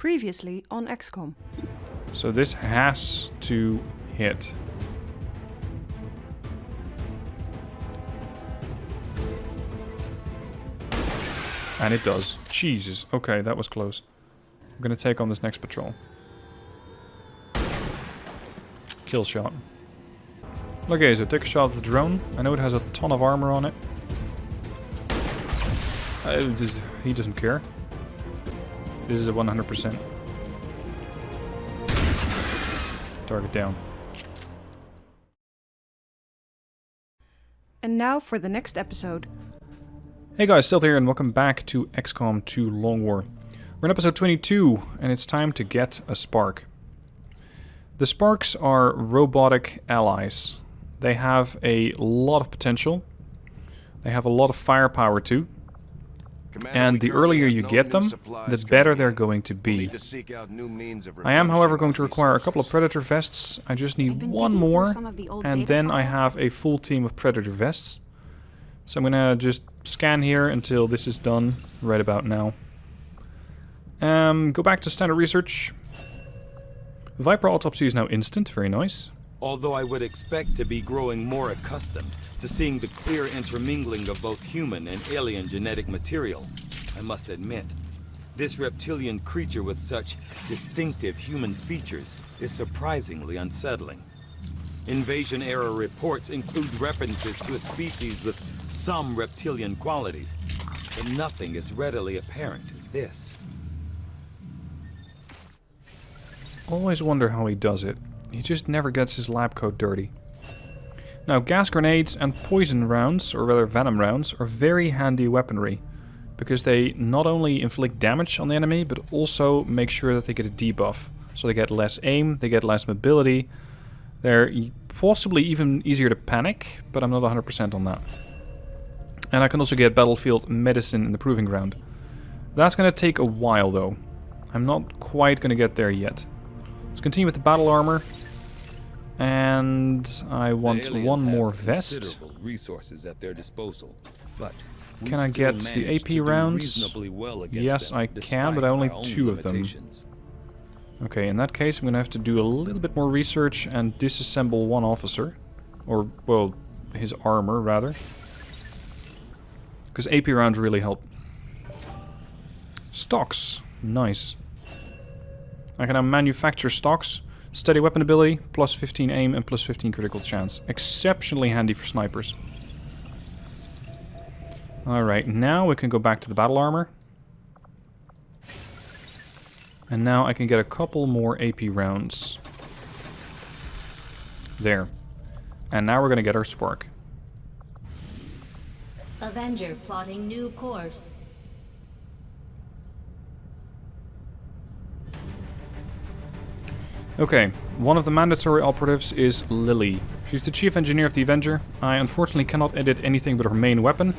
Previously on XCOM. So this has to hit. And it does. Jesus. Okay, that was close. I'm gonna take on this next patrol. Kill shot. Okay, so take a shot at the drone. I know it has a ton of armor on it. He doesn't care. This is a 100%. Target down. And now for the next episode. Hey guys, Stealth here and welcome back to XCOM 2 Long War. We're in episode 22 and it's time to get a spark. The sparks are robotic allies. They have a lot of potential. They have a lot of firepower too. And the earlier you get them, the better they're going to be. I am, however, going to require a couple of Predator vests. I just need one more, and then I have a full team of Predator vests. So I'm gonna just scan here until this is done, right about now. Go back to standard research. Viper autopsy is now instant, very nice. Although I would expect to be growing more accustomed to seeing the clear intermingling of both human and alien genetic material, I must admit, this reptilian creature with such distinctive human features is surprisingly unsettling. Invasion-era reports include references to a species with some reptilian qualities, but nothing as readily apparent as this. Always wonder how he does it. He just never gets his lab coat dirty. Now, gas grenades and poison rounds, or rather venom rounds, are very handy weaponry. Because they not only inflict damage on the enemy, but also make sure that they get a debuff. So they get less aim, they get less mobility. They're possibly even easier to panic, but I'm not 100% on that. And I can also get battlefield medicine in the proving ground. That's going to take a while though. I'm not quite going to get there yet. Let's continue with the battle armor. And I want one more vest. Resources at their disposal, but can I get the AP rounds? Yes, I can, but I only have 2 of them. Okay, in that case I'm going to have to do a little bit more research and disassemble one officer. Or, well, his armor, rather. Because AP rounds really help. Stocks. Nice. I can now manufacture stocks. Steady weapon ability, plus 15 aim and plus 15 critical chance. Exceptionally handy for snipers. Alright, now we can go back to the battle armor. And now I can get a couple more AP rounds. There. And now we're going to get our spark. Avenger plotting new course. Okay, one of the mandatory operatives is Lily. She's the chief engineer of the Avenger. I unfortunately cannot edit anything but her main weapon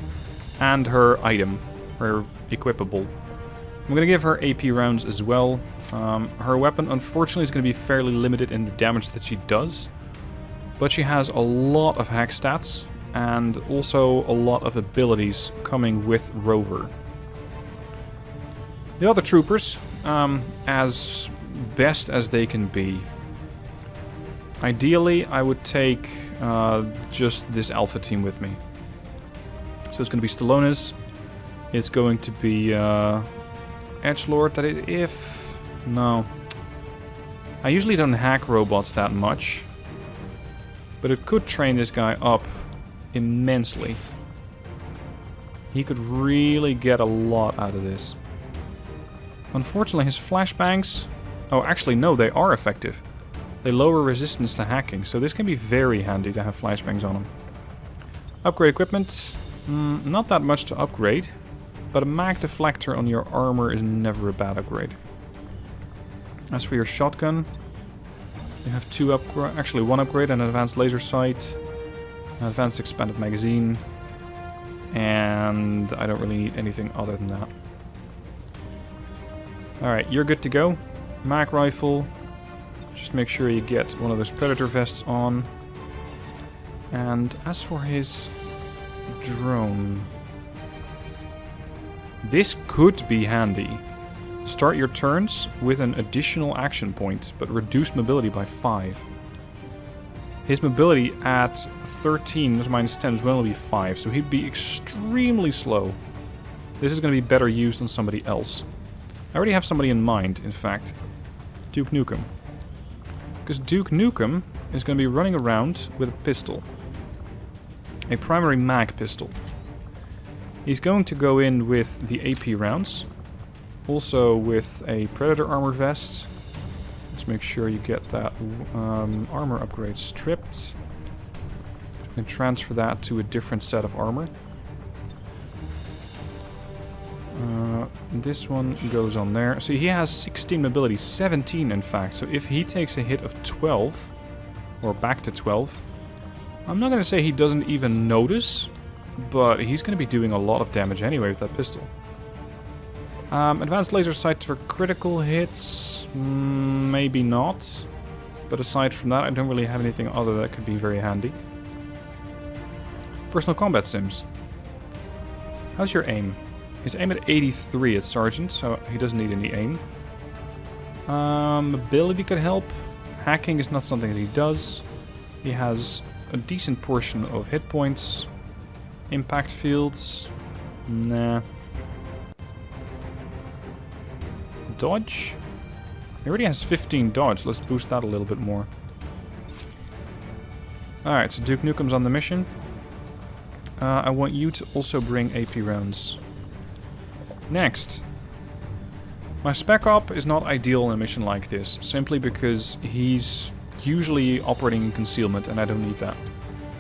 and her item, her equipable. I'm going to give her AP rounds as well. Her weapon unfortunately is going to be fairly limited in the damage that she does, but she has a lot of hack stats and also a lot of abilities coming with Rover. The other troopers, as best as they can be. Ideally, I would take just this alpha team with me. So it's going to be Stallones. It's going to be Edgelord. No. I usually don't hack robots that much. But it could train this guy up immensely. He could really get a lot out of this. Unfortunately, his flashbangs... Oh, actually, no, they are effective. They lower resistance to hacking, so this can be very handy to have flashbangs on them. Upgrade equipment. Not that much to upgrade, but a mag deflector on your armor is never a bad upgrade. As for your shotgun, you have 2 upgrades, actually 1 upgrade, an advanced laser sight, an advanced expanded magazine, and I don't really need anything other than that. Alright, you're good to go. Mag rifle. Just make sure you get one of those Predator vests on. And as for his drone... This could be handy. Start your turns with an additional action point, but reduce mobility by 5. His mobility at 13 minus 10 is going to be 5, so he'd be extremely slow. This is going to be better used on somebody else. I already have somebody in mind, in fact. Duke Nukem. Because Duke Nukem is going to be running around with a pistol. A primary mag pistol. He's going to go in with the AP rounds. Also with a Predator armor vest. Let's make sure you get that armor upgrade stripped. You can transfer that to a different set of armor. This one goes on there. So he has 16 mobility, 17 in fact. So if he takes a hit of 12, or back to 12, I'm not going to say he doesn't even notice, but he's going to be doing a lot of damage anyway with that pistol. Advanced laser sight for critical hits, maybe not. But aside from that, I don't really have anything other that could be very handy. Personal combat sims. How's your aim? His aim at 83 at Sergeant, so he doesn't need any aim. Ability could help. Hacking is not something that he does. He has a decent portion of hit points. Impact fields. Nah. Dodge. He already has 15 dodge. Let's boost that a little bit more. Alright, so Duke Nukem's on the mission. I want you to also bring AP rounds. Next. My Spec Op is not ideal in a mission like this, simply because he's usually operating in concealment and I don't need that.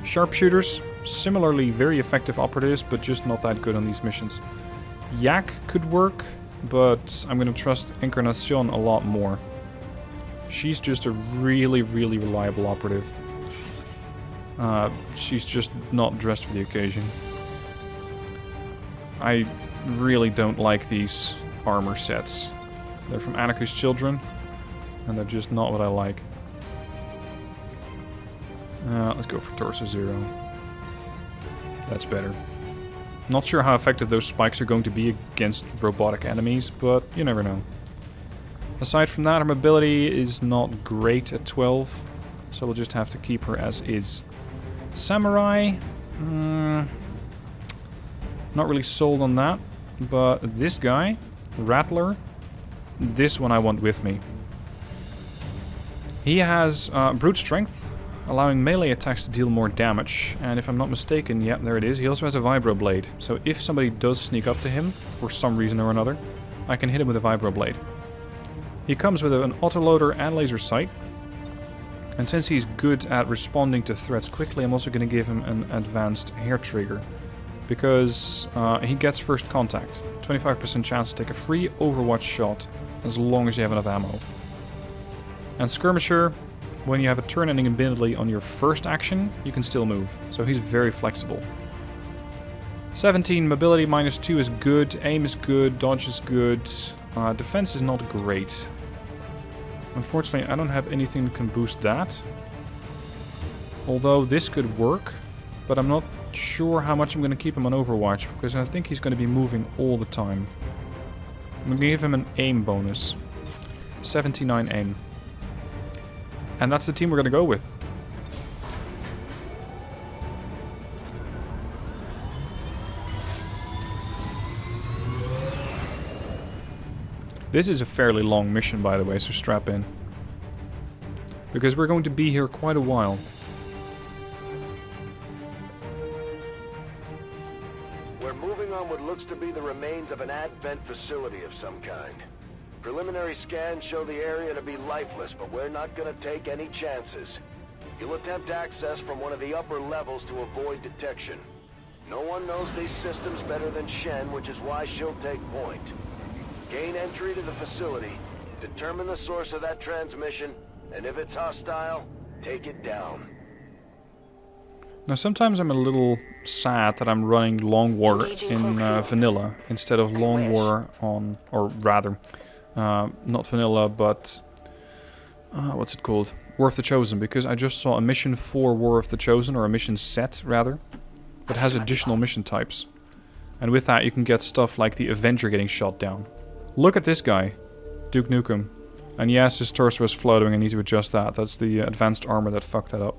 Sharpshooters, similarly very effective operatives, but just not that good on these missions. Yak could work, but I'm going to trust Encarnacion a lot more. She's just a really, really reliable operative. She's just not dressed for the occasion. I really don't like these armor sets. They're from Anarchist Children, and they're just not what I like. Let's go for Torso Zero. That's better. Not sure how effective those spikes are going to be against robotic enemies, but you never know. Aside from that, her mobility is not great at 12, so we'll just have to keep her as is. Samurai, not really sold on that, but this guy, Rattler, this one I want with me. He has brute strength, allowing melee attacks to deal more damage, and if I'm not mistaken, yep, there it is, he also has a vibroblade, so if somebody does sneak up to him, for some reason or another, I can hit him with a vibroblade. He comes with an autoloader and laser sight, and since he's good at responding to threats quickly, I'm also going to give him an advanced hair trigger, because he gets first contact, 25% chance to take a free Overwatch shot, as long as you have enough ammo. And Skirmisher, when you have a turn-ending ability on your first action, you can still move. So he's very flexible. 17, mobility -2 is good, aim is good, dodge is good, defense is not great. Unfortunately, I don't have anything that can boost that. Although this could work, but I'm not sure how much I'm going to keep him on Overwatch, because I think he's going to be moving all the time. I'm going to give him an aim bonus. 79 aim. And that's the team we're going to go with. This is a fairly long mission, by the way, so strap in. Because we're going to be here quite a while. We're moving on what looks to be the remains of an advent facility of some kind. Preliminary scans show the area to be lifeless, but we're not gonna take any chances. You'll attempt access from one of the upper levels to avoid detection. No one knows these systems better than Shen, which is why she'll take point. Gain entry to the facility, determine the source of that transmission, and if it's hostile, take it down. Now sometimes I'm a little sad that I'm running Long War in vanilla instead of Long War on, or rather, not vanilla, but what's it called? War of the Chosen, because I just saw a mission for War of the Chosen, or a mission set rather, that has additional mission types. And with that you can get stuff like the Avenger getting shot down. Look at this guy. Duke Nukem. And yes, his torso is floating. I need to adjust that. That's the advanced armor that fucked that up.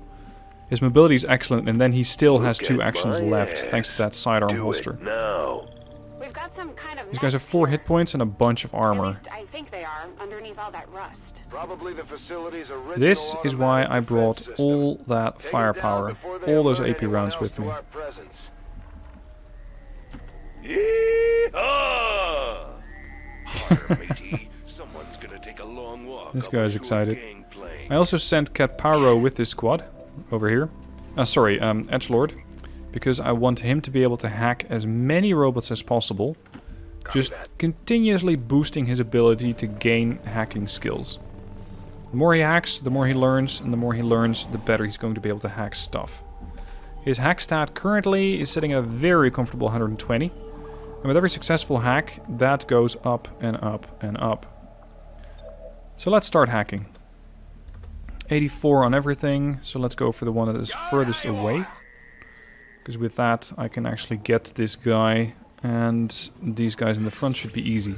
His mobility is excellent, and then he still has 2 actions left, thanks to that sidearm holster. No. We've got some kind of These guys have 4 hit points and a bunch of armor. At least I think they are, underneath all that rust. Probably the facility's original This is why I automatic brought defense system. all that Take 'em down firepower, before they all those alert AP anyone rounds else with to me. our presence. Yeehaw! Harder, matey. Someone's gonna take a long walk. This up guy's to a excited. gangplank. I also sent Cat Paro with this squad, over here. Edgelord, because I want him to be able to hack as many robots as possible, just continuously boosting his ability to gain hacking skills. The more he hacks, the more he learns, and the more he learns, the better he's going to be able to hack stuff. His hack stat currently is sitting at a very comfortable 120, and with every successful hack, that goes up and up and up. So let's start hacking. 84 on everything, so let's go for the one that is furthest away. Because with that, I can actually get this guy, and these guys in the front should be easy.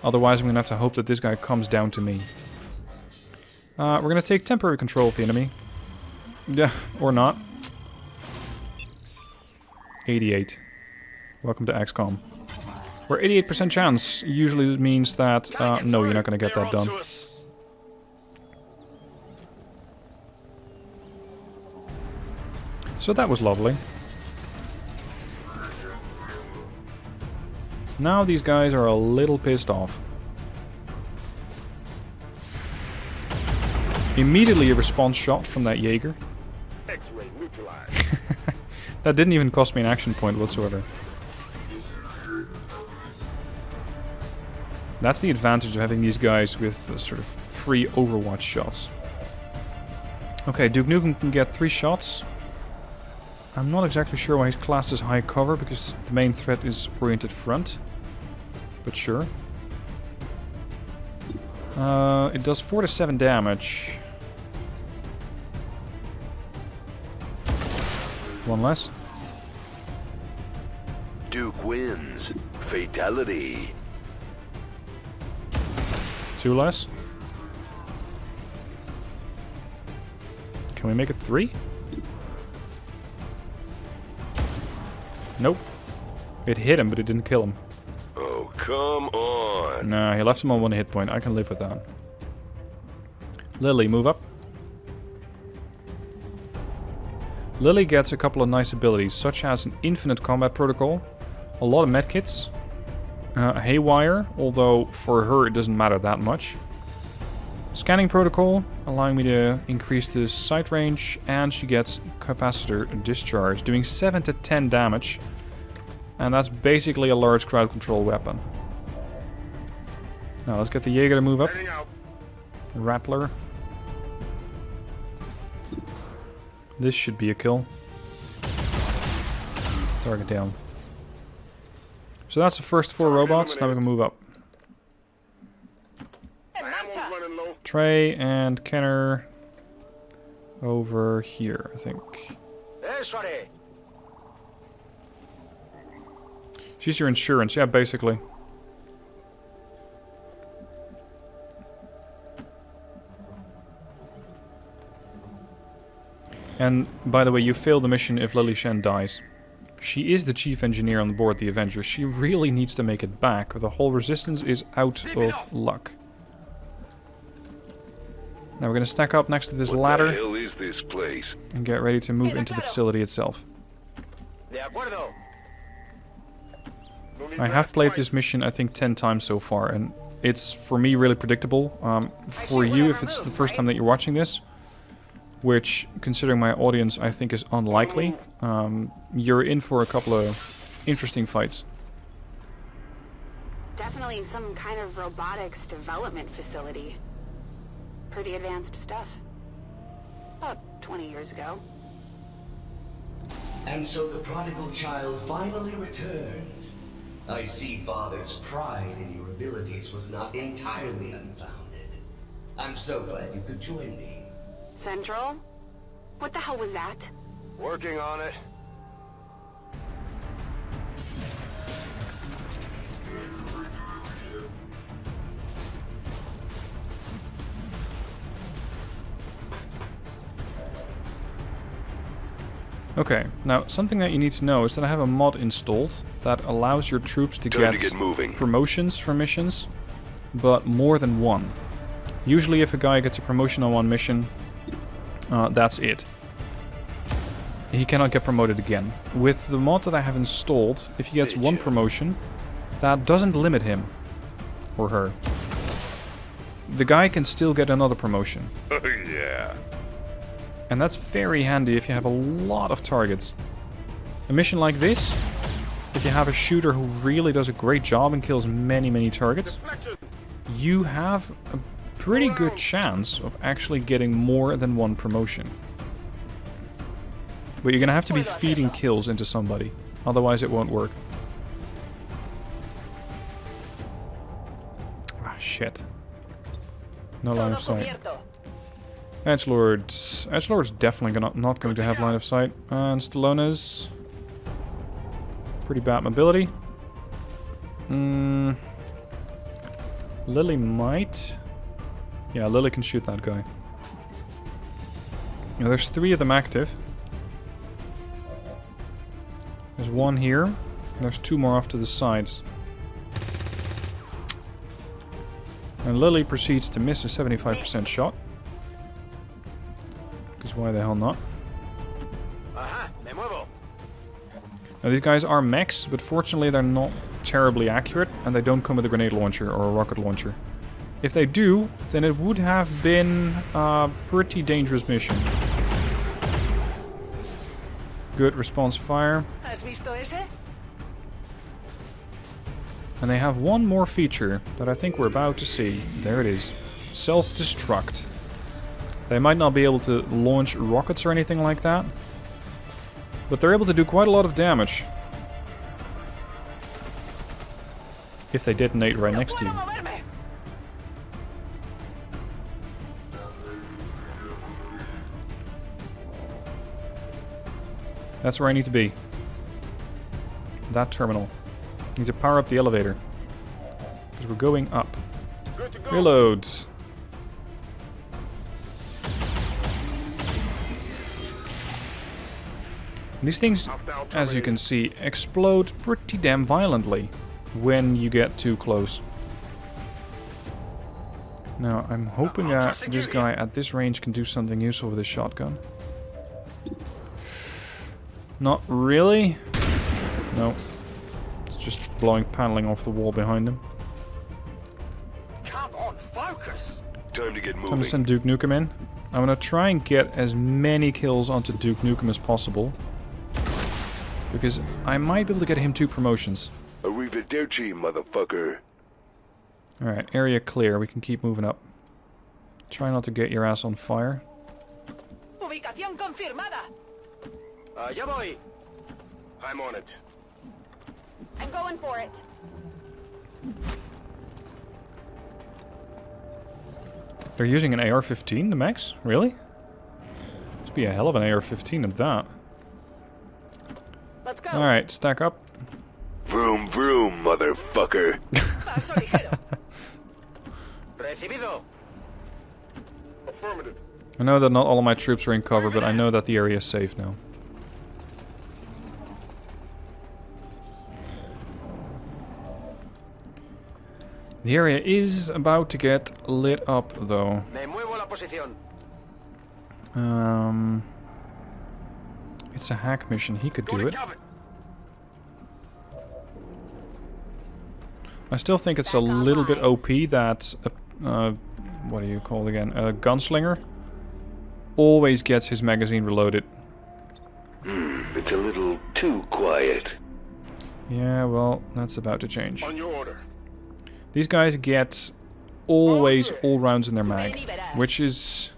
Otherwise, I'm going to have to hope that this guy comes down to me. We're going to take temporary control of the enemy. Yeah, or not. 88. Welcome to XCOM. Where 88% chance usually means that, no, you're not going to get that done. So that was lovely. Now these guys are a little pissed off. Immediately a response shot from that Jaeger. X-ray neutralized. That didn't even cost me an action point whatsoever. That's the advantage of having these guys with sort of free Overwatch shots. Okay, Duke Nukem can get 3 shots. I'm not exactly sure why his class is high cover, because the main threat is oriented front. But sure. It does 4 to 7 damage. 1 less. Duke wins. Fatality. 2 less. Can we make it 3? Nope. It hit him, but it didn't kill him. Oh, come on. Nah, he left him on 1 hit point. I can live with that. Lily, move up. Lily gets a couple of nice abilities, such as an infinite combat protocol, a lot of medkits, haywire, although for her it doesn't matter that much. Scanning protocol, allowing me to increase the sight range, and she gets capacitor discharge, doing 7 to 10 damage. And that's basically a large crowd control weapon. Now let's get the Jaeger to move up. Rattler. This should be a kill. Target down. So that's the first 4 robots, now we can move up. Trey and Kenner over here, I think. She's your insurance, yeah, basically. And, by the way, you fail the mission if Lily Shen dies. She is the chief engineer on board the Avenger. She really needs to make it back, or the whole resistance is out of luck. Now we're going to stack up next to this ladder. What the hell is this place? And get ready to move into the facility itself. I have played this mission, I think, 10 times so far, and it's, for me, really predictable. For you, if it's the first time that you're watching this, which, considering my audience, I think is unlikely, you're in for a couple of interesting fights. Definitely some kind of robotics development facility. Pretty advanced stuff. About 20 years ago. And so the prodigal child finally returns. I see Father's pride in your abilities was not entirely unfounded. I'm so glad you could join me. Central? What the hell was that? Working on it. Okay, now something that you need to know is that I have a mod installed that allows your troops to get moving. promotions for missions, but more than one. Usually if a guy gets a promotion on one mission, that's it. He cannot get promoted again. With the mod that I have installed, if he gets one promotion, that doesn't limit him or her. The guy can still get another promotion. Oh, yeah. And that's very handy if you have a lot of targets. A mission like this, if you have a shooter who really does a great job and kills many targets, you have a pretty good chance of actually getting more than one promotion. But you're gonna have to be feeding kills into somebody, otherwise it won't work. Ah, shit. No line of sight. Edgelord's definitely not going to have line of sight. And Stallone's pretty bad mobility. Lily might. Yeah, Lily can shoot that guy. Now, there's 3 of them active. There's 1 here. And there's 2 more off to the sides. And Lily proceeds to miss a 75% shot. Because why the hell not? Now these guys are mechs, but fortunately they're not terribly accurate, and they don't come with a grenade launcher or a rocket launcher. If they do, then it would have been a pretty dangerous mission. Good response fire. And they have one more feature that I think we're about to see. There it is. Self-destruct. They might not be able to launch rockets or anything like that, but they're able to do quite a lot of damage. If they detonate right next to you. That's where I need to be. That terminal. Need to power up the elevator. Because we're going up. Reload. These things, as you can see, explode pretty damn violently when you get too close. Now, I'm hoping that this guy at this range can do something useful with his shotgun. Not really. No. It's just blowing paneling off the wall behind him. Come on, focus. Time to get moving. Time to send Duke Nukem in. I'm gonna try and get as many kills onto Duke Nukem as possible. Because I might be able to get him 2 promotions. Arrivederci, motherfucker. Alright, area clear. We can keep moving up. Try not to get your ass on fire. Ubicación confirmada. Ya voy. I'm on it. I'm going for it. They're using an AR-15, the mechs? Really? Must be a hell of an AR-15 at that. Let's go. Alright, stack up. Vroom vroom, motherfucker. Recibido. Affirmative. I know that not all of my troops are in cover, but I know that the area is safe now. The area is about to get lit up, though. Me muevo la posición. It's a hack mission. He could do it. I still think it's a little bit OP that, what do you call it again? A gunslinger always gets his magazine reloaded. It's a little too quiet. Yeah, well, that's about to change. On your order. These guys get always all rounds in their mag, which is...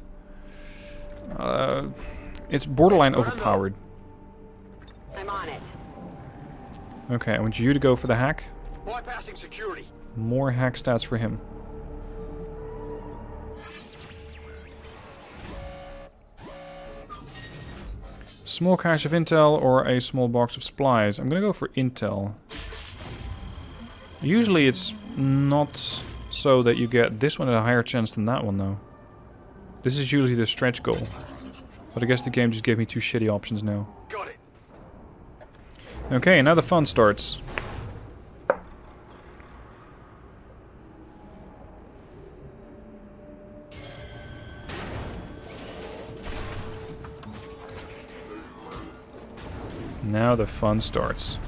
it's borderline overpowered. I'm on it. Okay, I want you to go for the hack. Bypassing security. More hack stats for him. Small cache of intel or a small box of supplies. I'm gonna go for intel. Usually it's not so that you get this one at a higher chance than that one, though. This is usually the stretch goal. But I guess the game just gave me 2 shitty options now. Got it. Okay, now the fun starts. Now the fun starts.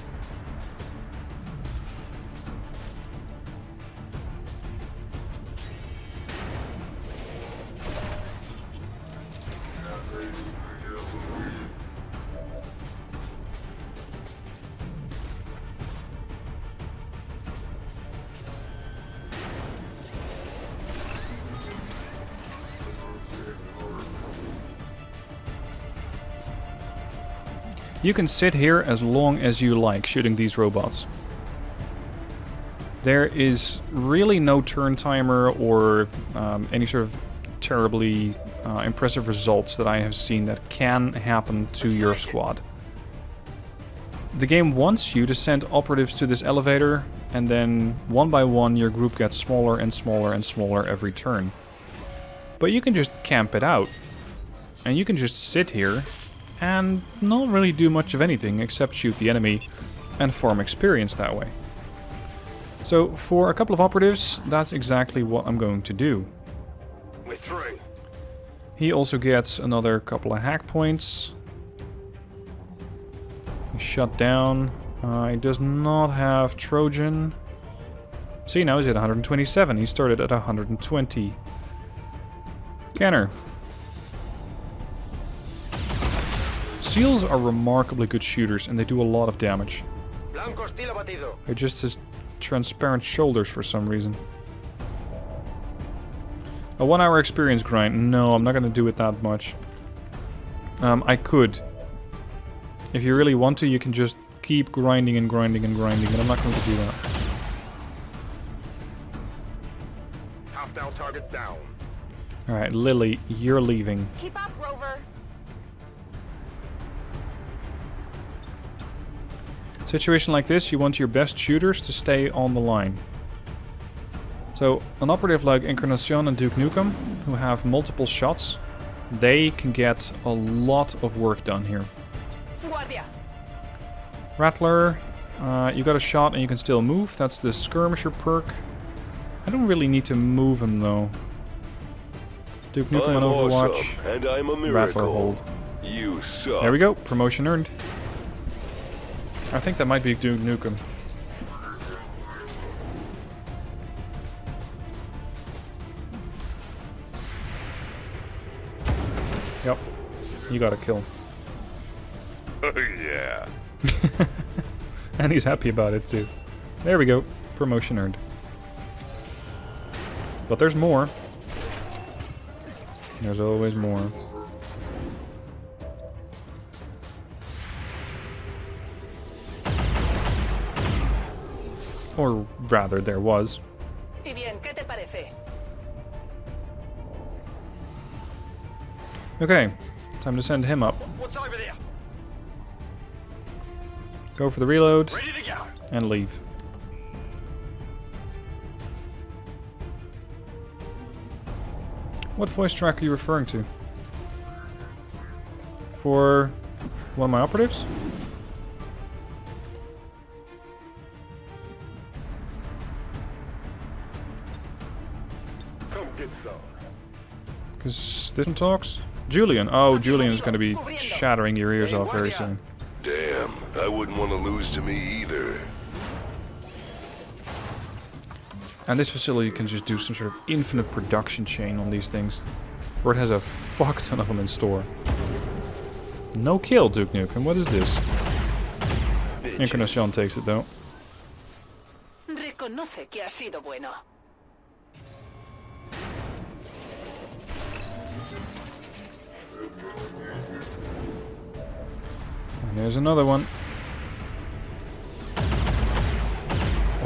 You can sit here as long as you like shooting these robots. There is really no turn timer or any sort of terribly impressive results that I have seen that can happen to your squad. The game wants you to send operatives to this elevator, and then one by one your group gets smaller and smaller and smaller every turn. But you can just camp it out. And you can just sit here and not really do much of anything except shoot the enemy and farm experience that way. So for a couple of operatives, that's exactly what I'm going to do. We're through. He also gets another couple of hack points. He's shut down. He does not have Trojan. See, now he's at 127. He started at 120. Canner. Seals are remarkably good shooters, and they do a lot of damage. They're just his transparent shoulders for some reason. A 1 hour experience grind. No, I'm not going to do it that much. I could. If you really want to, you can just keep grinding and grinding and grinding, but I'm not going to do that. Hostile target down. Alright, Lily, you're leaving. Keep up, Rover. Situation like this, you want your best shooters to stay on the line. So, an operative like Encarnacion and Duke Nukem, who have multiple shots, they can get a lot of work done here. Rattler, you got a shot and you can still move. That's the Skirmisher perk. I don't really need to move him though. Duke Nukem on Overwatch. Awesome, and I'm a miracle. Rattler hold. You suck. There we go, promotion earned. I think that might be Duke Nukem. Yep, you got a kill. Oh yeah. And he's happy about it too. There we go, promotion earned. But there's more. There's always more. Or rather, there was. Okay, time to send him up. What's over there? Go for the reload Ready to go. and leave. What voice track are you referring to? For one of my operatives? Come get some. Because this one talks? Julian. Oh, Julian's going to be shattering your ears off very soon. Damn, I wouldn't want to lose to me either. And this facility can just do some sort of infinite production chain on these things. Or it has a fuck ton of them in store. No kill, Duke Nukem. What is this? Encarnacion takes it though. Reconoce que ha sido bueno. And there's another one.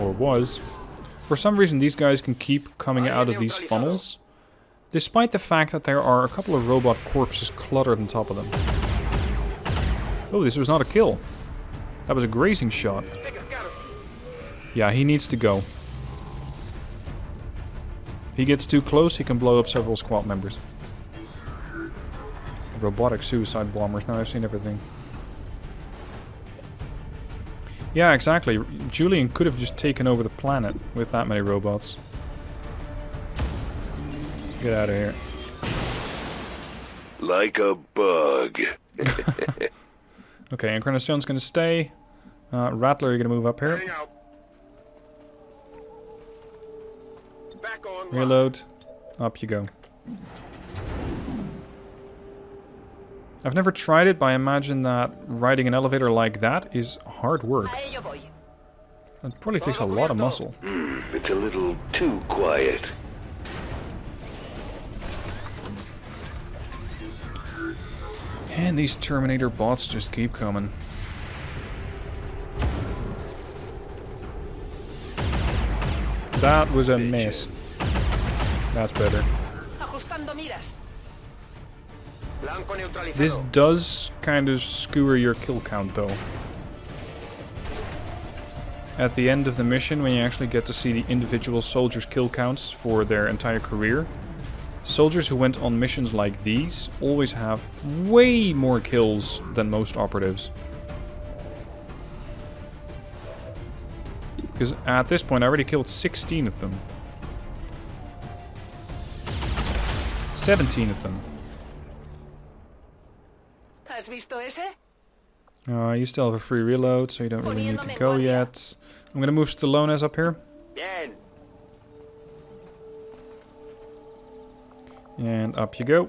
Or was. For some reason these guys can keep coming out of these funnels, despite the fact that there are a couple of robot corpses cluttered on top of them. Oh, this was not a kill. That was a grazing shot. Yeah, he needs to go. If he gets too close, he can blow up several squad members. Robotic suicide bombers. Now I've seen everything. Yeah, exactly. Julian could have just taken over the planet with that many robots. Get out of here. Like a bug. Okay, Encarnacion's gonna stay. Rattler, you're gonna move up here. Hang out. Back on. Reload. Up you go. I've never tried it, but I imagine that riding an elevator like that is hard work. It probably takes a lot of muscle. It's a little too quiet. And these Terminator bots just keep coming. That was a miss. That's better. This does kind of skewer your kill count though. At the end of the mission, when you actually get to see the individual soldiers' kill counts for their entire career, soldiers who went on missions like these always have way more kills than most operatives. Because at this point I already killed 16 of them. 17 of them. You still have a free reload, so you don't really need to go yet. I'm gonna move Stallones up here. And up you go.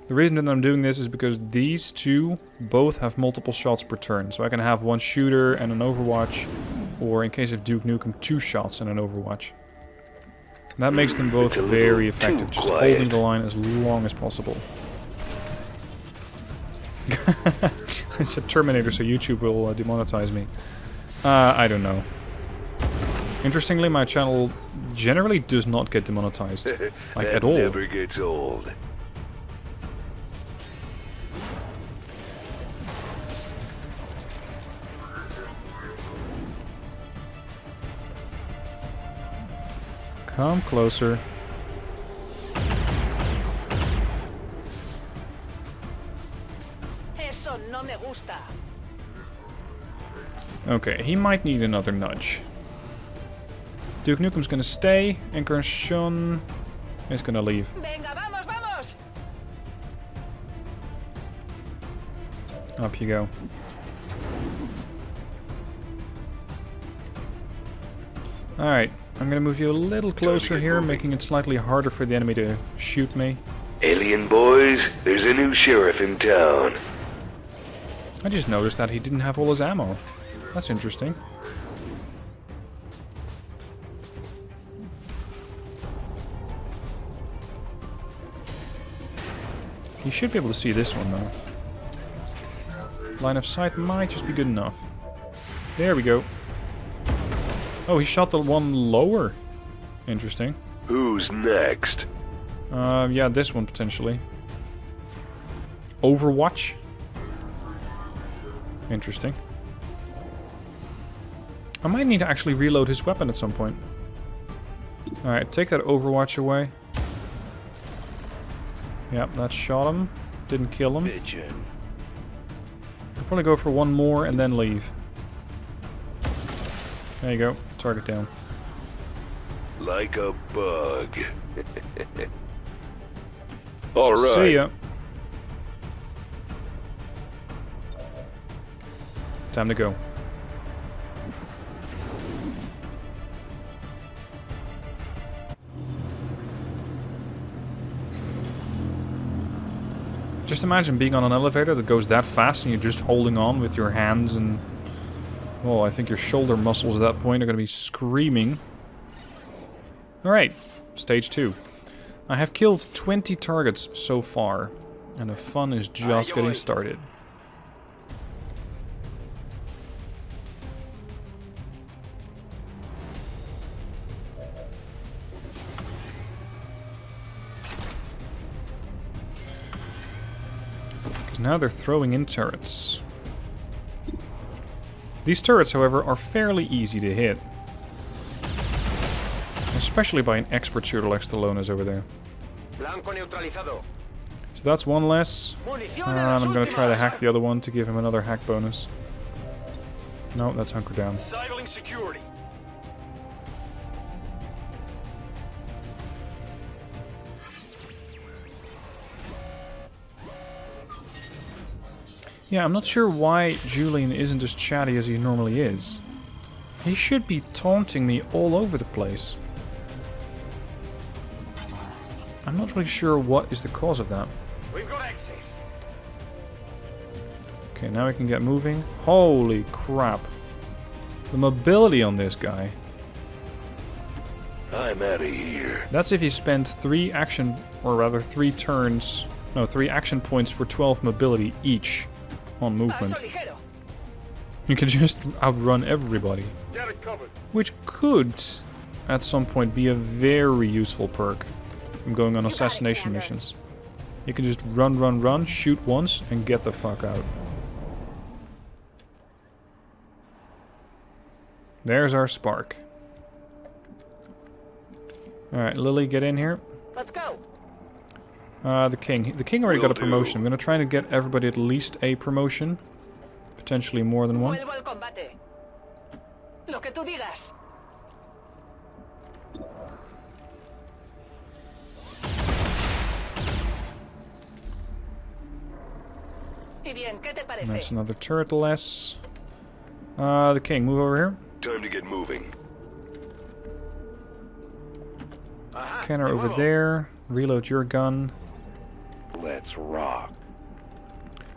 The reason that I'm doing this is because these two both have multiple shots per turn. So I can have one shooter and an Overwatch, or in case of Duke Nukem, 2 shots and an Overwatch. And that makes them both very effective, just holding the line as long as possible. It's a Terminator, so YouTube will demonetize me. I don't know. Interestingly, my channel generally does not get demonetized. Like, at all. Never gets old. Come closer. Okay, he might need another nudge. Duke Nukem's gonna stay. Encarnacion is gonna leave. Up you go. Alright, I'm gonna move you a little closer here, making it slightly harder for the enemy to shoot me. Alien boys, there's a new sheriff in town. I just noticed that he didn't have all his ammo. That's interesting. You should be able to see this one though. Line of sight might just be good enough. There we go. Oh, he shot the one lower. Interesting. Who's next? Yeah, this one potentially. Overwatch. Interesting. I might need to actually reload his weapon at some point. Alright, take that Overwatch away. Yep, that shot him. Didn't kill him. I'll probably go for one more and then leave. There you go. Target down. Like a bug. Alright. See ya. Time to go. Just imagine being on an elevator that goes that fast and you're just holding on with your hands and... well, I think your shoulder muscles at that point are going to be screaming. Alright, stage 2. I have killed 20 targets so far, and the fun is just getting started. Because now they're throwing in turrets. These turrets, however, are fairly easy to hit. Especially by an expert shooter like Stallones over there. So that's one less. And I'm going to try to hack the other one to give him another hack bonus. No, that's hunker down. Disabling security. Yeah, I'm not sure why Julian isn't as chatty as he normally is. He should be taunting me all over the place. I'm not really sure what is the cause of that. We've got access. Okay, now we can get moving. Holy crap. The mobility on this guy. I'm out of here. That's if you spend 3 action, or rather 3 turns, no, 3 action points for 12 mobility each on movement. You can just outrun everybody. Get it covered. Which could, at some point, be a very useful perk from going on assassination missions. You can just run, shoot once, and get the fuck out. There's our spark. Alright, Lily, get in here. Let's go. The king. The king already got a promotion. I'm going to try to get everybody at least a promotion. Potentially more than one. Vuelvo al combate. Lo que tú digas. Y bien, ¿qué te parece? That's another turret less. The king, move over here. Time to get moving. Kenner over there. Reload your gun. Let's rock.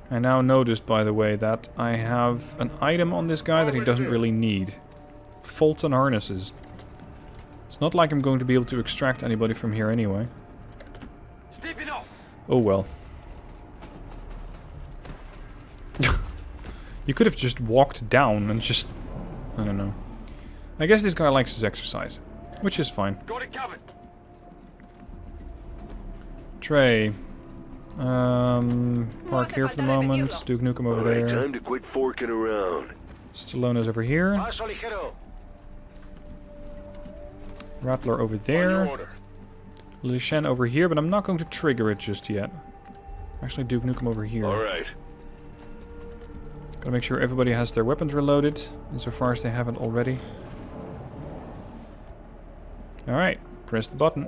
I now noticed, by the way, that I have an item on this guy that he doesn't really need. Fulton harnesses. It's not like I'm going to be able to extract anybody from here anyway. Oh well. You could have just walked down and just... I don't know. I guess this guy likes his exercise, which is fine. Got it covered. Trey. Park here for the moment. Duke Nukem over Alright, there. time to quit forking around. Stallone's over here. Paso ligero. Rattler over On your there. order. Lily Shen over here, but I'm not going to trigger it just yet. Actually, Duke Nukem over here. Alright. Gotta make sure everybody has their weapons reloaded, insofar as they haven't already. Alright, press the button.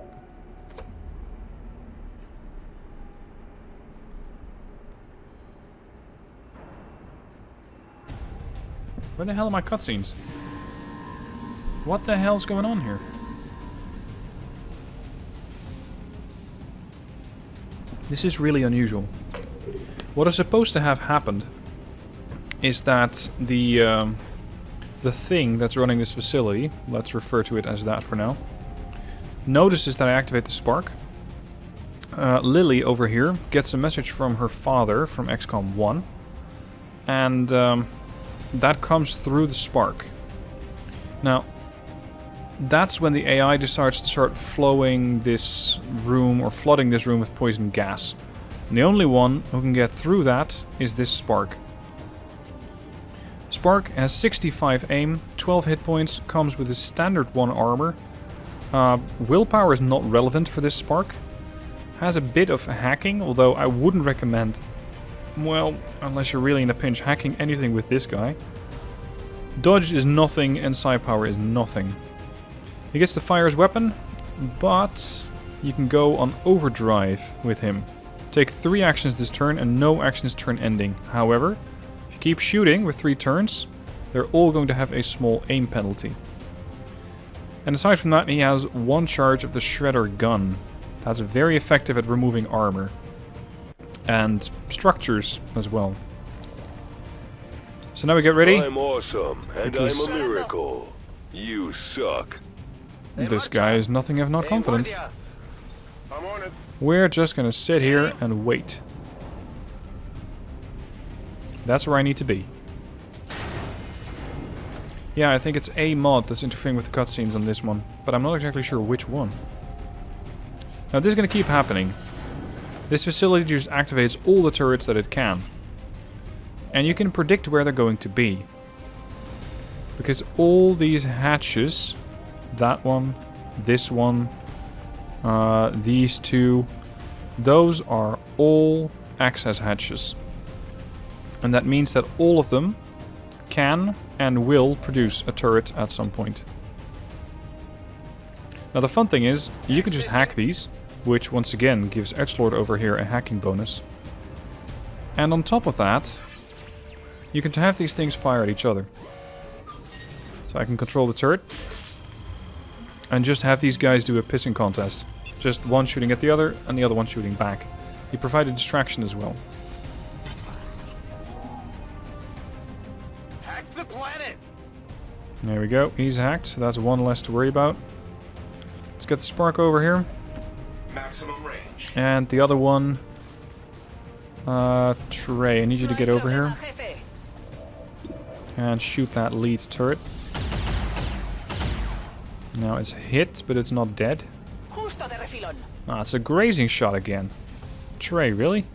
Where the hell are my cutscenes? What the hell's going on here? This is really unusual. What is supposed to have happened is that the thing that's running this facility, let's refer to it as that for now, notices that I activate the spark. Lily over here gets a message from her father from XCOM 1, and that comes through the spark. Now, that's when the AI decides to start flowing this room, or flooding this room with poison gas. And the only one who can get through that is this spark. Spark has 65 aim, 12 hit points, comes with a standard 1 armor. Willpower is not relevant for this spark. Has a bit of hacking, although I wouldn't recommend, well, unless you're really in a pinch, hacking anything with this guy. Dodge is nothing, and psi power is nothing. He gets to fire his weapon, but you can go on overdrive with him. Take 3 actions this turn and no actions turn ending. However, if you keep shooting with 3 turns, they're all going to have a small aim penalty. And aside from that, he has 1 charge of the Shredder gun. That's very effective at removing armor. And structures as well. So now we get ready. I'm awesome, and Because- I'm a miracle. You suck. This guy is nothing if not confident. I'm on it. We're just gonna sit here and wait. That's where I need to be. Yeah, I think it's a mod that's interfering with the cutscenes on this one, but I'm not exactly sure which one. Now this is gonna keep happening. This facility just activates all the turrets that it can. And you can predict where they're going to be. Because all these hatches, that one, this one, these 2, those are all access hatches. And that means that all of them can and will produce a turret at some point. Now the fun thing is, you can just hack these, which once again gives Edgelord over here a hacking bonus. And on top of that, you can have these things fire at each other. So I can control the turret and just have these guys do a pissing contest. Just one shooting at the other and the other one shooting back. He provided distraction as well. Hack the planet! There we go. He's hacked, so that's one less to worry about. Let's get the spark over here. Maximum range. And the other one... Trey, I need you to get over here. And shoot that lead turret. Now it's hit, but it's not dead. Ah, it's a grazing shot again. Trey, really?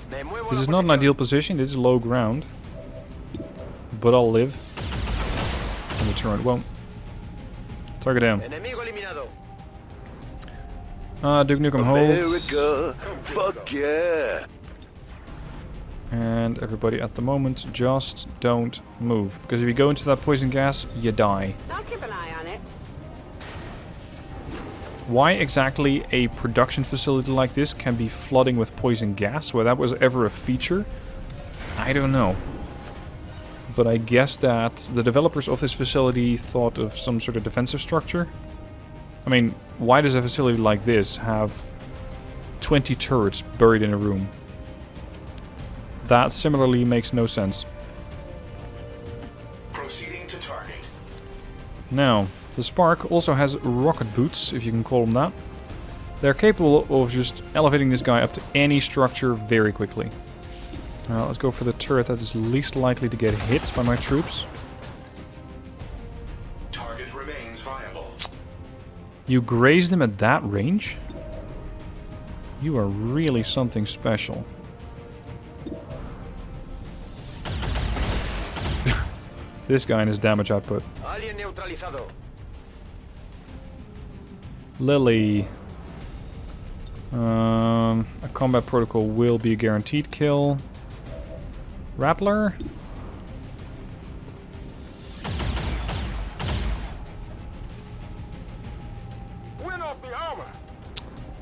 This is not an ideal position, this is low ground. But I'll live. And the turret won't. Target down. Duke Nukem holds. America! Fuck yeah! And everybody at the moment, just don't move. Because if you go into that poison gas, you die. I'll keep an eye on it. Why exactly a production facility like this can be flooding with poison gas, whether that was ever a feature, I don't know. But I guess that the developers of this facility thought of some sort of defensive structure. I mean, why does a facility like this have 20 turrets buried in a room? That similarly makes no sense. Proceeding to target. Now, the Spark also has rocket boots, if you can call them that. They're capable of just elevating this guy up to any structure very quickly. Now, let's go for the turret that is least likely to get hit by my troops. Target remains viable. You graze them at that range? You are really something special. This guy and his damage output. Lily. A combat protocol will be a guaranteed kill. Rattler.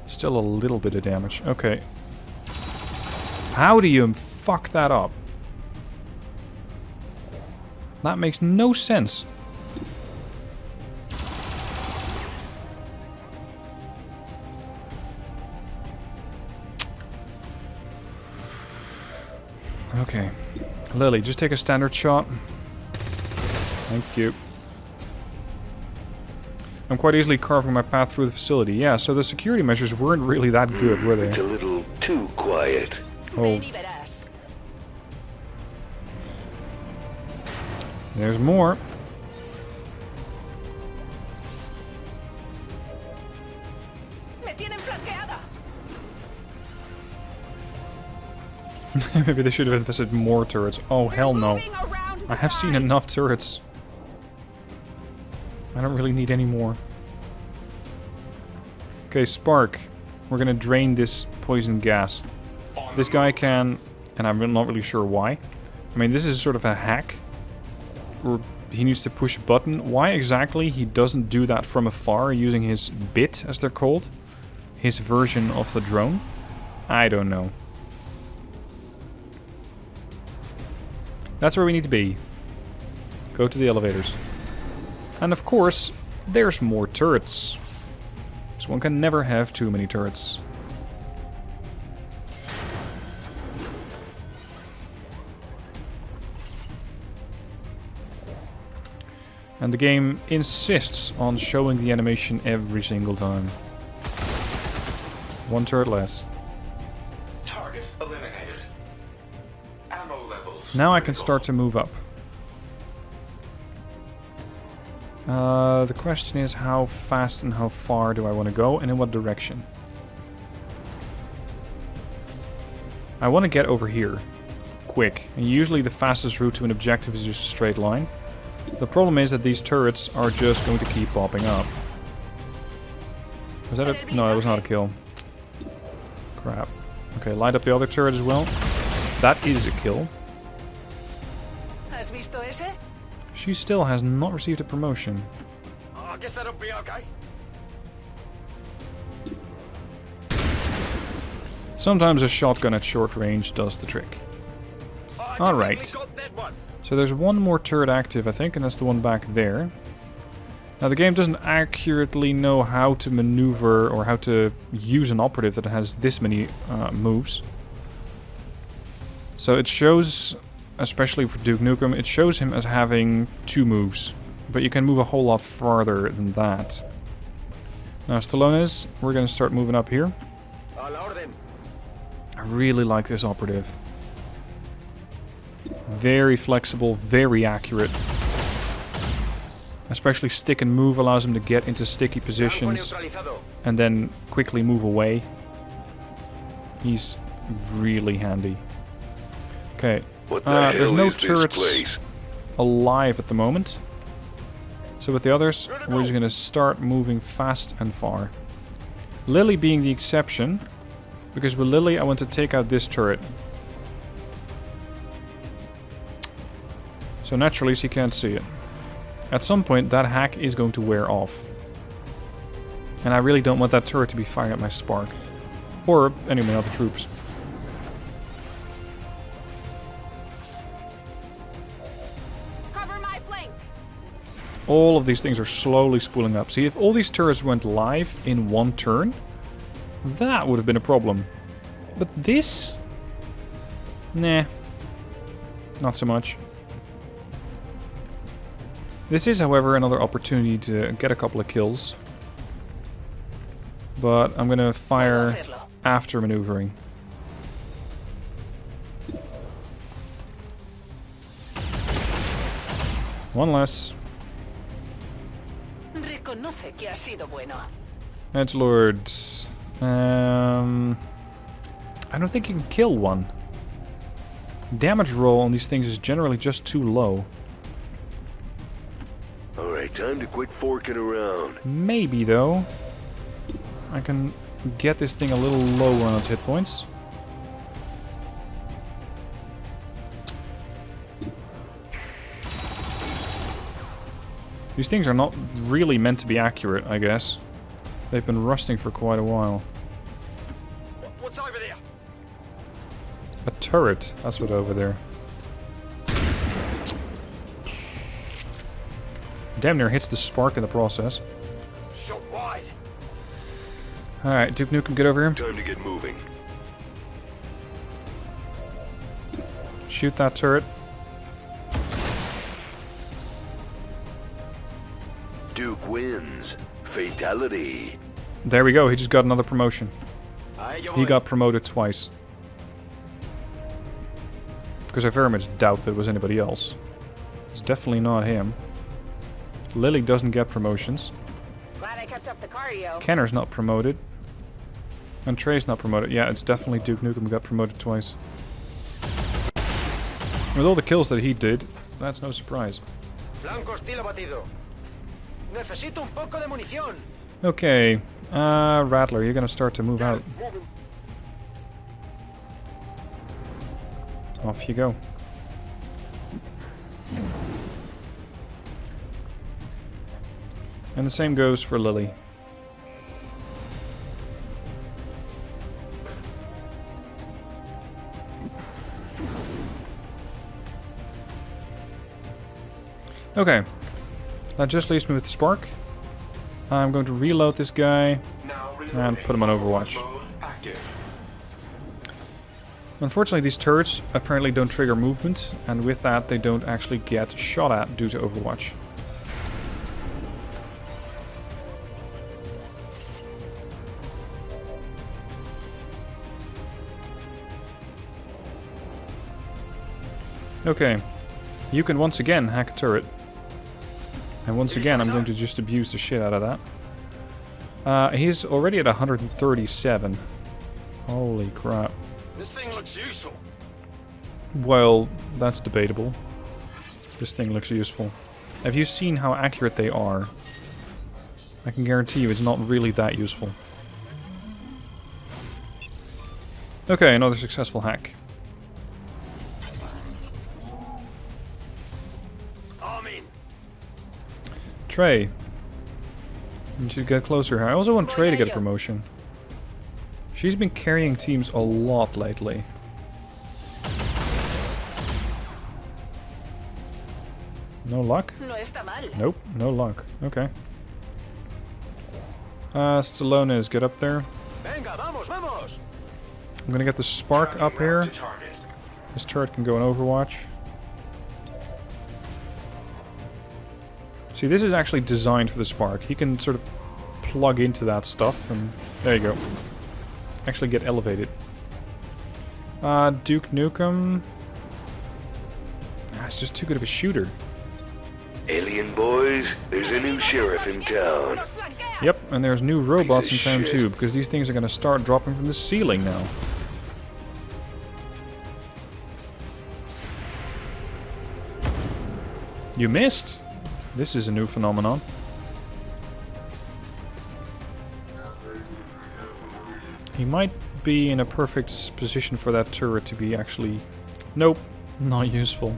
Still a little bit of damage. Okay. How do you fuck that up? That makes no sense. Okay. Lily, just take a standard shot. Thank you. I'm quite easily carving my path through the facility. Yeah, so the security measures weren't really that good, were they? It's a little too quiet. Oh. There's more. Maybe they should have invested more turrets. Oh, hell no. I have seen enough turrets. I don't really need any more. Okay, Spark. We're gonna drain this poison gas. This guy can... And I'm not really sure why. I mean, this is sort of a hack. Or he needs to push a button. Why exactly he doesn't do that from afar using his bit, as they're called? His version of the drone? I don't know. That's where we need to be. Go to the elevators. And of course, there's more turrets. So one can never have too many turrets. And the game insists on showing the animation every single time. One turret less. Target eliminated. Ammo levels. Now I can start to move up. The question is how fast and how far do I want to go and in what direction? I want to get over here. Quick. And usually the fastest route to an objective is just a straight line. The problem is that these turrets are just going to keep popping up. Was that a... No, that was not a kill. Crap. Okay, light up the other turret as well. That is a kill. she still has not received a promotion. I guess that'll be okay. Sometimes a shotgun at short range does the trick. Alright. So there's one more turret active, I think, and that's the one back there. Now the game doesn't accurately know how to maneuver or how to use an operative that has this many moves. So it shows, especially for Duke Nukem, it shows him as having 2 moves. But you can move a whole lot farther than that. Now Stallones, we're going to start moving up here. I really like this operative. Very flexible, very accurate. Especially stick and move allows him to get into sticky positions and then quickly move away. He's really handy. Okay, there's no turrets alive at the moment. So with the others, we're just going to start moving fast and far. Lily being the exception, because with Lily I want to take out this turret. So naturally she can't see it. At some point that hack is going to wear off. And I really don't want that turret to be firing at my spark. Or any of my other troops. Cover my flank. All of these things are slowly spooling up. See, if all these turrets went live in one turn, that would have been a problem. But this? Nah. Not so much. This is, however, another opportunity to get a couple of kills. But I'm going to fire after maneuvering. One less. Edgelord. I don't think you can kill one. Damage roll on these things is generally just too low. Alright, time to quit forking around. Maybe, though. I can get this thing a little lower on its hit points. These things are not really meant to be accurate, I guess. They've been rusting for quite a while. What's over there? A turret, that's what's over there. Damn near hits the spark in the process. Shot wide. Alright, Duke Nukem, get over here. Time to get moving. Shoot that turret. Duke wins. Fatality. There we go, he just got another promotion. He got promoted twice. Because I very much doubt that it was anybody else. It's definitely not him. Lily doesn't get promotions. Glad I kept up the cardio. Kenner's not promoted. And Trey's not promoted. Yeah, it's definitely Duke Nukem who got promoted twice. With all the kills that he did, that's no surprise. Okay, Rattler, you're gonna start to move out. Off you go. And the same goes for Lily. Okay, that just leaves me with the spark. I'm going to reload this guy and put him on Overwatch. Unfortunately, these turrets apparently don't trigger movement, and with that they don't actually get shot at due to Overwatch. Okay, you can once again hack a turret. And once again, I'm going to just abuse the shit out of that. He's already at 137. Holy crap. This thing looks useful. Well, that's debatable. This thing looks useful. Have you seen how accurate they are? I can guarantee you it's not really that useful. Okay, another successful hack. Trey. You should get closer. I also want Trey to get a promotion. She's been carrying teams a lot lately. No luck? Nope, no luck. Okay. Stallones, get up there. I'm gonna get the spark up here. This turret can go in Overwatch. See, this is actually designed for the spark. He can sort of plug into that stuff, and there you go. Actually get elevated. Duke Nukem. It's just too good of a shooter. Alien boys, there's a new sheriff in town. Yep, and there's new robots in town too, because these things are gonna start dropping from the ceiling now. You missed! This is a new phenomenon. He might be in a perfect position for that turret to be actually... Nope, not useful.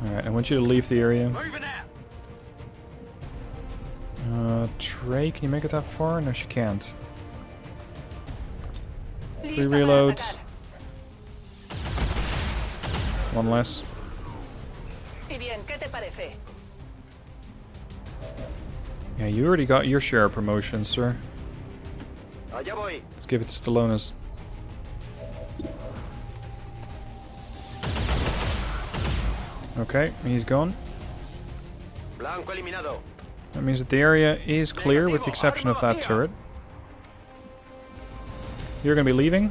Alright, I want you to leave the area. Trey, can you make it that far? No, she can't. 3 reloads. 1 less. Yeah, you already got your share of promotions, sir. Let's give it to Stallones. Okay, he's gone. That means that the area is clear with the exception of that turret. You're gonna be leaving.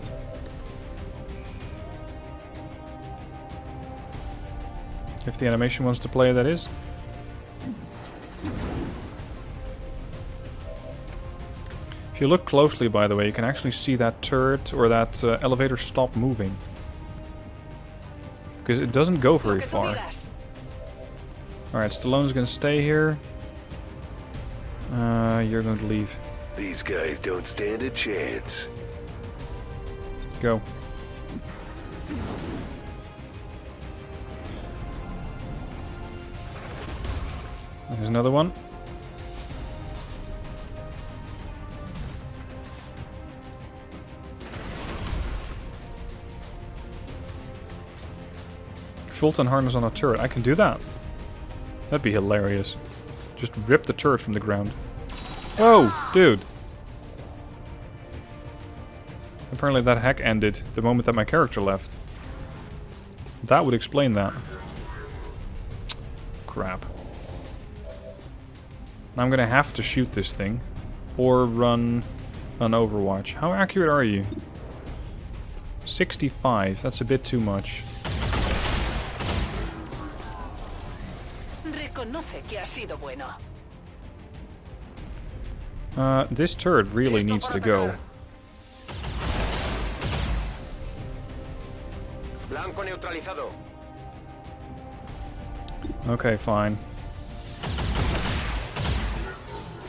If the animation wants to play, that is. If you look closely, by the way, you can actually see that turret or that elevator stop moving. Because it doesn't go very far. Alright, Stallone's gonna stay here. You're going to leave. These guys don't stand a chance. Go. There's another one. Fulton harness on a turret. I can do that. That'd be hilarious. Just rip the turret from the ground. Oh, dude. Apparently that hack ended the moment that my character left. That would explain that. Crap. I'm gonna have to shoot this thing. Or run an Overwatch. How accurate are you? 65. That's a bit too much. This turret really needs to go. Okay, fine.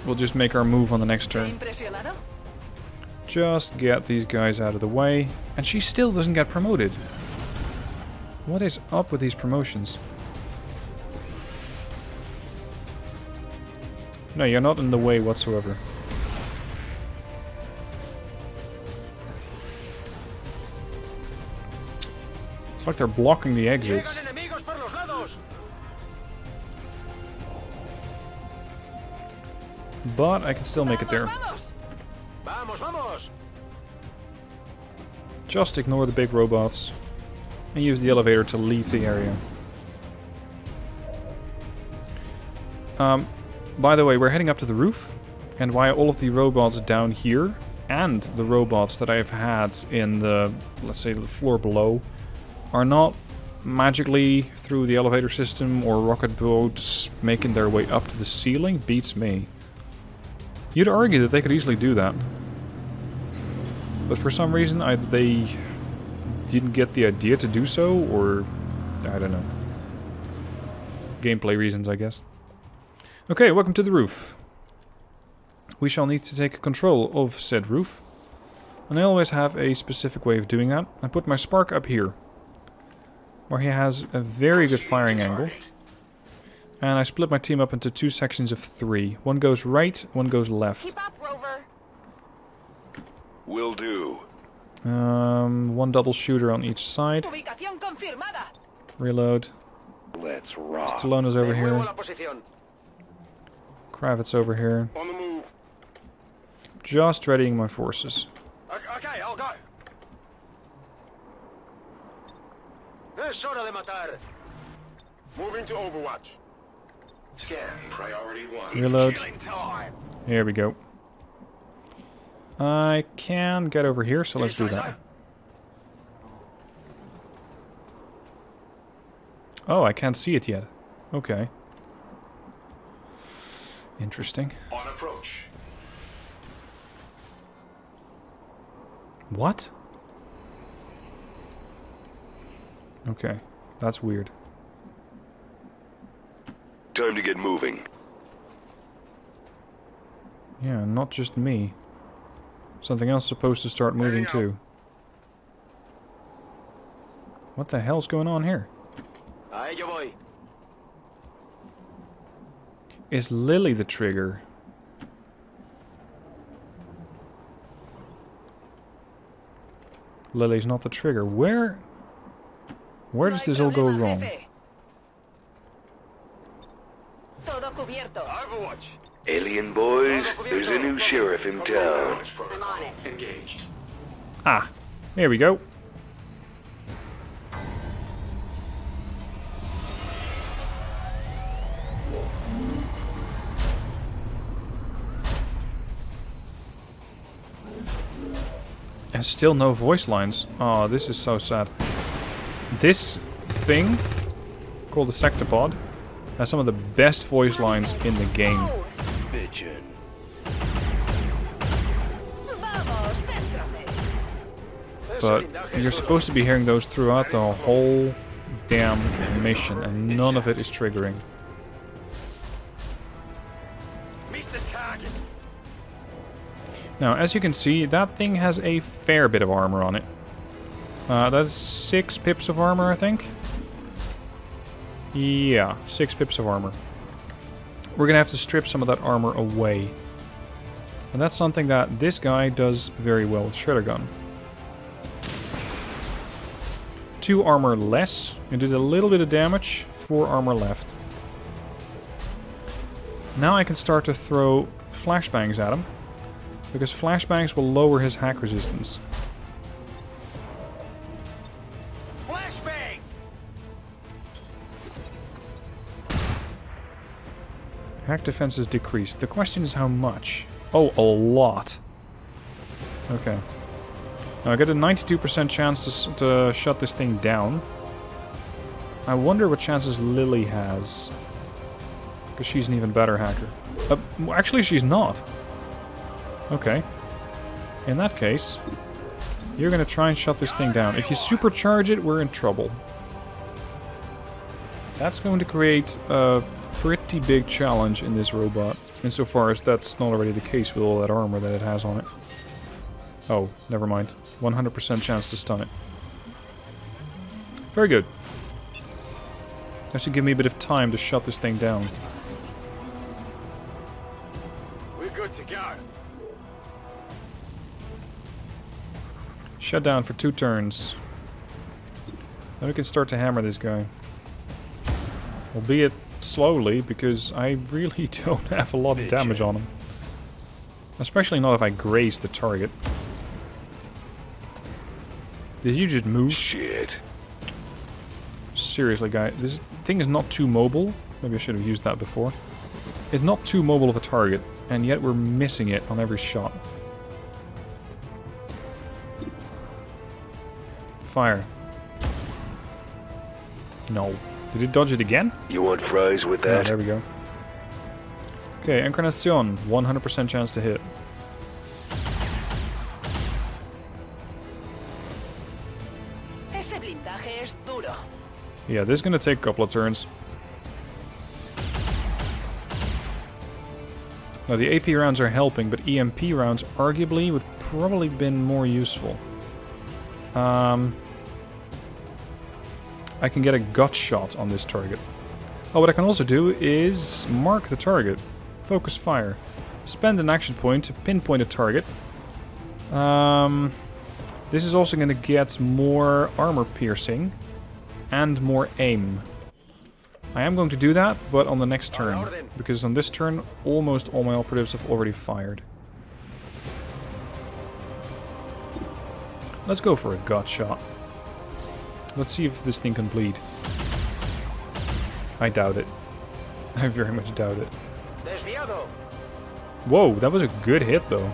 We'll just make our move on the next turn. Just get these guys out of the way. And she still doesn't get promoted. What is up with these promotions? No, you're not in the way whatsoever. It's like they're blocking the exits. But I can still make it there. Just ignore the big robots and use the elevator to leave the area. By the way, we're heading up to the roof, and why all of the robots down here and the robots that I've had in the, let's say, the floor below are not magically through the elevator system or rocket boats making their way up to the ceiling beats me. You'd argue that they could easily do that. But for some reason, either they didn't get the idea to do so, or I don't know. Gameplay reasons, I guess. Okay, welcome to the roof. We shall need to take control of said roof. And I always have a specific way of doing that. I put my spark up here, where he has a very good firing angle. And I split my team up into 2 sections of 3. One goes right, one goes left. Keep up, Rover. Will do. One double shooter on each side. Ubicación confirmada. Reload. Let's rock. Stallone's over here. Muevo la posición. Kravitz over here. On the move. Just readying my forces. Okay, I'll go. Es hora de matar. Moving to Overwatch. Scan priority 1. Reload. Killing time. Here we go. I can get over here, so let's do that. Oh, I can't see it yet. Okay. Interesting. On approach. What? Okay, that's weird. Time to get moving. Yeah, not just me. Something else supposed to start moving too. What the hell's going on here? A ello voy. Is Lily the trigger? Lily's not the trigger. Where does this all go wrong? Todo cubierto. Overwatch. Alien boys, there's a new sheriff in town. I'm on it. Engaged. Ah, here we go. And still no voice lines. Oh, this is so sad. This thing, called the Sectopod, has some of the best voice lines in the game. Bitchin'. Vamos, céntrate. But you're supposed to be hearing those throughout the whole damn mission, and none of it is triggering. Meet the target. Now, as you can see, that thing has a fair bit of armor on it. That's 6 pips of armor, I think. Yeah, 6 pips of armor. We're gonna have to strip some of that armor away. And that's something that this guy does very well with Shredder Gun. 2 armor less. It did a little bit of damage, 4 armor left. Now I can start to throw flashbangs at him, because flashbangs will lower his hack resistance. Flashbang. Hack defense is decreased. The question is how much? Oh, a lot. Okay. Now I get a 92% chance to shut this thing down. I wonder what chances Lily has. Because she's an even better hacker. Actually, she's not. Okay. In that case, you're going to try and shut this thing down. If you supercharge it, we're in trouble. That's going to create a pretty big challenge in this robot, insofar as that's not already the case with all that armor that it has on it. Oh, never mind. 100% chance to stun it. Very good. That should give me a bit of time to shut this thing down. We're good to go. Shut down for 2 turns. Then we can start to hammer this guy. Albeit slowly, because I really don't have a lot of damage on him. Especially not if I graze the target. Did you just move? Shit. Seriously, guy, this thing is not too mobile. Maybe I should have used that before. It's not too mobile of a target, and yet we're missing it on every shot. Fire. No. Did it dodge it again? You want fries with Oh, that? there we go. Okay, Encarnacion, 100% chance to hit. Ese blindaje es duro. Yeah, this is gonna take a couple of turns. Now the AP rounds are helping, but EMP rounds arguably would probably been more useful. I can get a gut shot on this target. Oh, what I can also do is mark the target. Focus fire. Spend an action point to pinpoint a target. This is also going to get more armor piercing and more aim. I am going to do that, but on the next turn. Because on this turn, almost all my operatives have already fired. Let's go for a gut shot. Let's see if this thing can bleed. I doubt it. I very much doubt it. Whoa, that was a good hit though.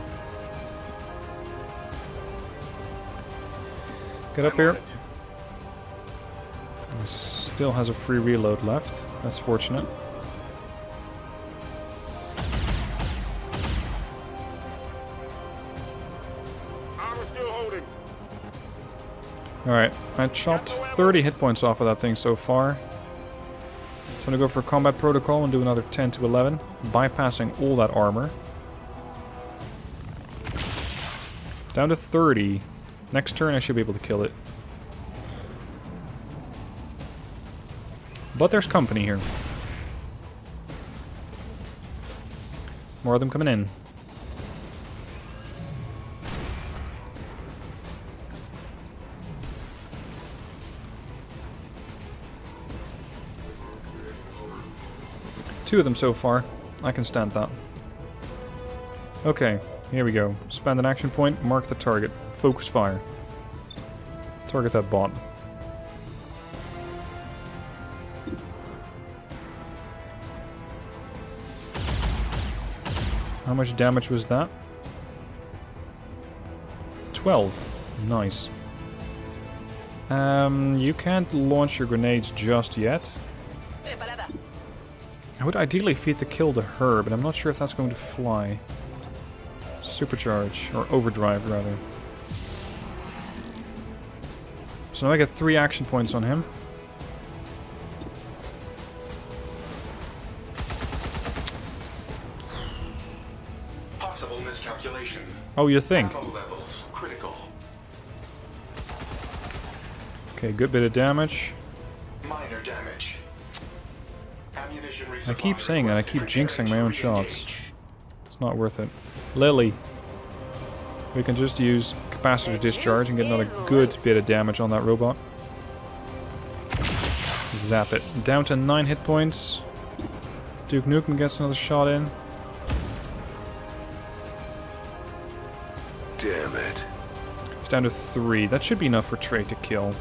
Get up here. He still has a free reload left. That's fortunate. Alright, I chopped 30 hit points off of that thing so far. So I'm gonna go for combat protocol and do another 10 to 11, bypassing all that armor. Down to 30. Next turn I should be able to kill it. But there's company here. More of them coming in. Two of them so far. I can stand that. Okay, here we go. Spend an action point, mark the target. Focus fire. Target that bot. How much damage was that? 12. Nice. You can't launch your grenades just yet. I would ideally feed the kill to her, but I'm not sure if that's going to fly. Supercharge, or overdrive rather. So now I get 3 action points on him. Possible miscalculation. Oh, you think? Ammo levels critical. Okay, good bit of damage. Minor damage. I keep saying that, I keep jinxing my own shots. It's not worth it. Lily. We can just use capacitor discharge and get another good bit of damage on that robot. Zap it. Down to 9 hit points. Duke Nukem gets another shot in. Damn it. It's down to 3. That should be enough for Trey to kill.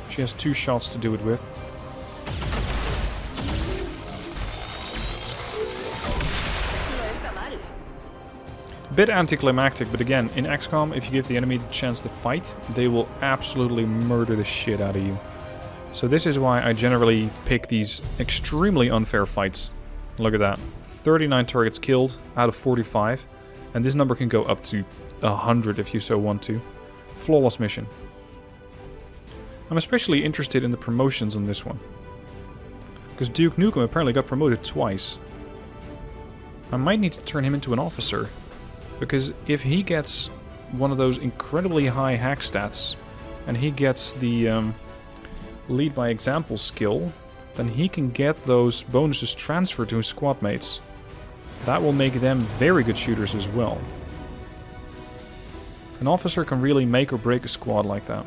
She has 2 shots to do it with. Bit anticlimactic, but again, in XCOM, if you give the enemy the chance to fight, they will absolutely murder the shit out of you. So this is why I generally pick these extremely unfair fights. Look at that. 39 targets killed out of 45, and this number can go up to 100 if you so want to. Flawless mission. I'm especially interested in the promotions on this one, because Duke Nukem apparently got promoted twice. I might need to turn him into an officer. Because if he gets one of those incredibly high hack stats, and he gets the lead by example skill, then he can get those bonuses transferred to his squad mates. That will make them very good shooters as well. An officer can really make or break a squad like that.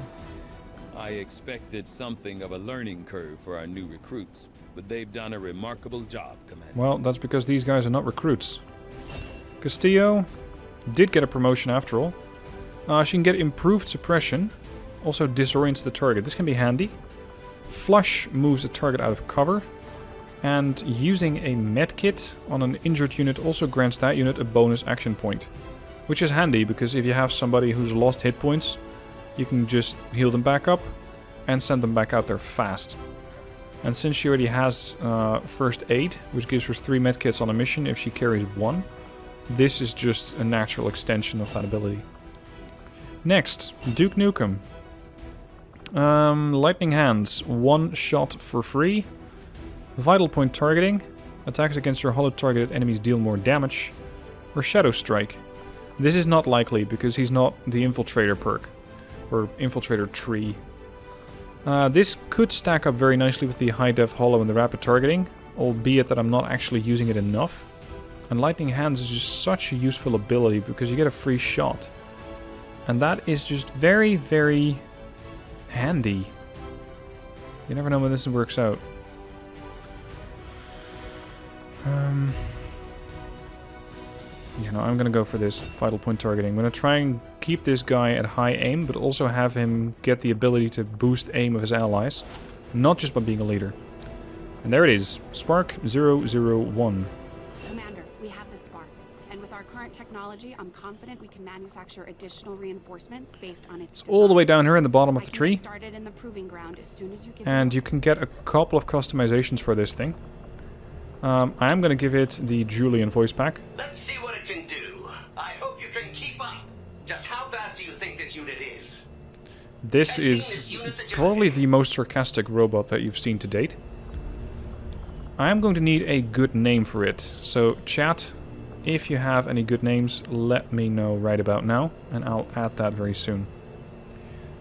I expected something of a learning curve for our new recruits, but they've done a remarkable job, Commander. Well, that's because these guys are not recruits. Castillo did get a promotion after all. She can get improved suppression, also disorients the target. This can be handy. Flush moves the target out of cover, and using a medkit on an injured unit also grants that unit a bonus action point, which is handy because if you have somebody who's lost hit points, you can just heal them back up and send them back out there fast. And since she already has first aid, which gives her 3 medkits on a mission if she carries 1, this is just a natural extension of that ability. Next, Duke Nukem. Lightning Hands, 1 shot for free. Vital Point targeting. Attacks against your hollow targeted enemies deal more damage. Or Shadow Strike. This is not likely because he's not the Infiltrator perk. Or Infiltrator tree. This could stack up very nicely with the high-def holo and the rapid targeting, albeit that I'm not actually using it enough. And Lightning Hands is just such a useful ability because you get a free shot. And that is just very, very handy. You never know when this works out. You know, I'm gonna go for this vital point targeting. I'm gonna try and keep this guy at high aim, but also have him get the ability to boost aim of his allies, not just by being a leader. And there it is, Spark 001. Commander, we have the spark. And with our current technology, I'm confident we can manufacture additional reinforcements based on its It's all the way down here in the bottom of the tree. Started in the proving ground as soon as you give And you can get a couple of customizations for this thing. I am going to give it the Julian voice pack. Let's see what it can do. I hope you can keep up. Just how fast do you think this unit is? This is probably the most sarcastic robot that you've seen to date. I am going to need a good name for it. So chat, if you have any good names, let me know right about now, and I'll add that very soon.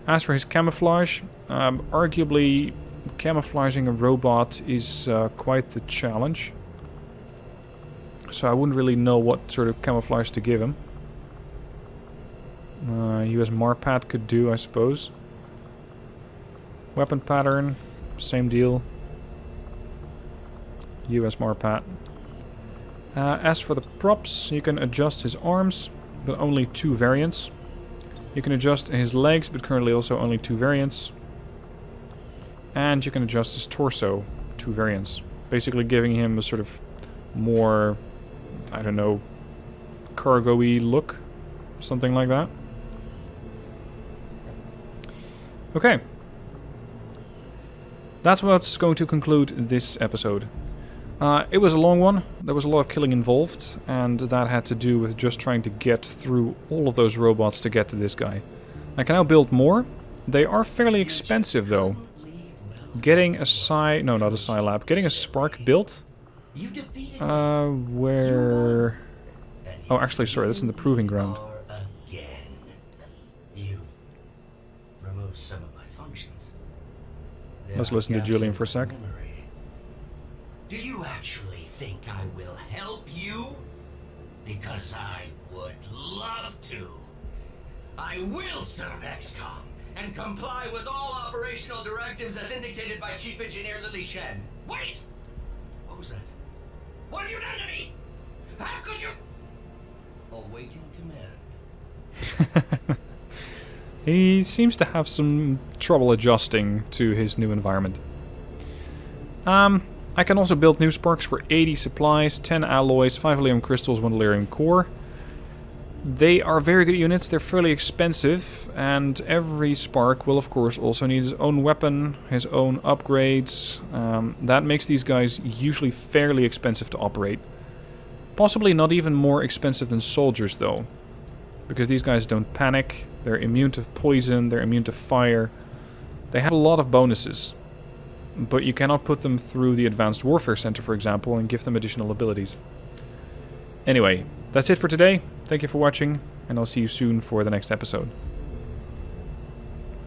As for his camouflage, arguably camouflaging a robot is quite the challenge. So I wouldn't really know what sort of camouflage to give him. US Marpat could do, I suppose. Weapon pattern, same deal. US Marpat. As for the props, you can adjust his arms, but only 2 variants. You can adjust his legs, but currently also only 2 variants. And you can adjust his torso, 2 variants. Basically giving him a sort of more, I don't know, cargo-y look. Something like that. Okay. That's what's going to conclude this episode. It was a long one. There was a lot of killing involved, and that had to do with just trying to get through all of those robots to get to this guy. I can now build more. They are fairly expensive, though. Getting a no, not a Scilab. Getting a Spark built. Where? Oh, actually, sorry. That's in the proving ground. Let's listen to Julian for a sec. Do you actually think I will help you? Because I would love to. I will serve XCOM and comply with all operational directives as indicated by Chief Engineer Lily Shen. Wait! What was that? What have you done to me? How could you? Awaiting command. He seems to have some trouble adjusting to his new environment. I can also build new sparks for 80 supplies, 10 alloys, 5 Elerium crystals, 1 Elerium core. They are very good units, they're fairly expensive, and every spark will of course also need his own weapon, his own upgrades. That makes these guys usually fairly expensive to operate. Possibly not even more expensive than soldiers though, because these guys don't panic, they're immune to poison, they're immune to fire. They have a lot of bonuses, but you cannot put them through the Advanced Warfare Center, for example, and give them additional abilities. Anyway, that's it for today. Thank you for watching, and I'll see you soon for the next episode.